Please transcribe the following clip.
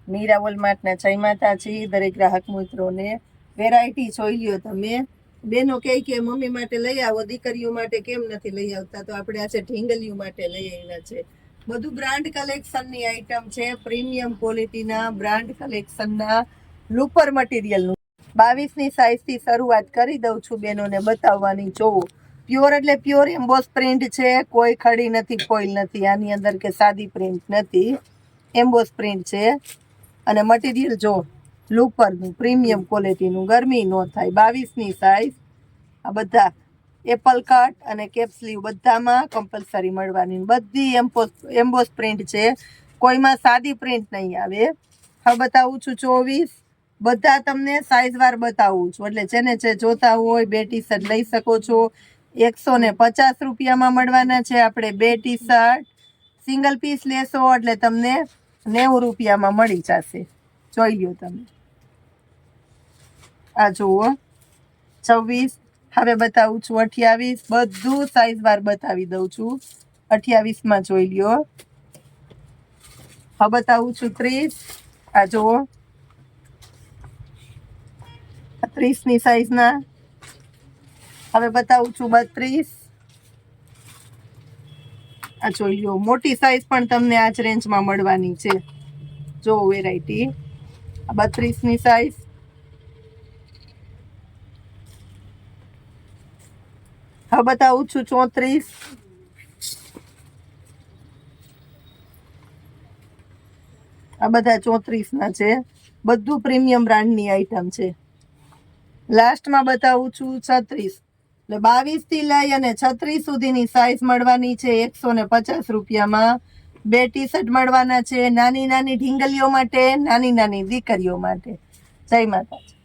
મીરા વોલમાર્ટના જય માતાજી દરેક ગ્રાહક મિત્રોને વેરાયટી જોઈ લ્યો તમે બેનો કે મમ્મી માટે લઈ આવો દીકરીઓ માટે કેમ નથી લઈ આવતા તો આપણે આજે ઢીંગલીઓ માટે લઈ આવ્યા છે બધું બ્રાન્ડ કલેક્શનની આઈટમ છે પ્રીમિયમ ક્વોલિટીના બ્રાન્ડ કલેક્શનના લુપર મટીરિયલનું 22ની સાઈઝથી શરૂઆત કરી દઉં છું બેનોને બતાવવાની જોવો પ્યોર એટલે પ્યોર એમ્બોસ પ્રિન્ટ છે કોઈ ખડી નથી ફોઇલ નથી આની અંદર કે સાદી પ્રિન્ટ નથી એમ્બોસ પ્રિન્ટ છે અને મટીરિયલ જો લુપરનું પ્રીમિયમ ક્વોલિટીનું ગરમી ન થાય 22ની સાઈઝ આ બધા એપલ કટ અને કેપ સ્લીવ બધામાં કમ્પલસરી મળવાની બધી એમ્બોસ પ્રિન્ટ છે કોઈમાં સાદી પ્રિન્ટ નહીં આવે હવે બતાવું છું 24 બધા તમને સાઈઝ વાર બતાવું છું એટલે જેને જે જોતા હોય 2 ટી શર્ટ લઈ શકો છો 150 રૂપિયામાં મળવાના છે આપણે 2 ટી શર્ટ સિંગલ પીસ લેશો એટલે તમને 90 રૂપિયામાં મળી જશે જોઈ લો તમે આ જુઓ 26 હવે બતાવું છું 28 બધું સાઈઝ વાર બતાવી દઉં છું 28માં જોઈ લ્યો હવે બતાવું છું 30 આ જુઓ 30ની સાઈઝના હવે બતાવું છું 32 આ જોઈ લો મોટી સાઈઝ પણ તમને આ જ રેન્જમાં મળવાની છે જો વેરાયટી આ 32ની સાઈઝ હવે બતાવું છું 34 આ બધા 34ના છે બધું પ્રીમિયમ બ્રાન્ડની આઈટમ છે લાસ્ટમાં બતાવું છું 36 એટલે 22થી લઈ અને 36 સુધીની સાઈઝ મળવાની છે 150 રૂપિયામાં 2 ટી શર્ટ મળવાના છે નાની નાની ઢીંગલીઓ માટે નાની નાની દીકરીઓ માટે જય માતાજી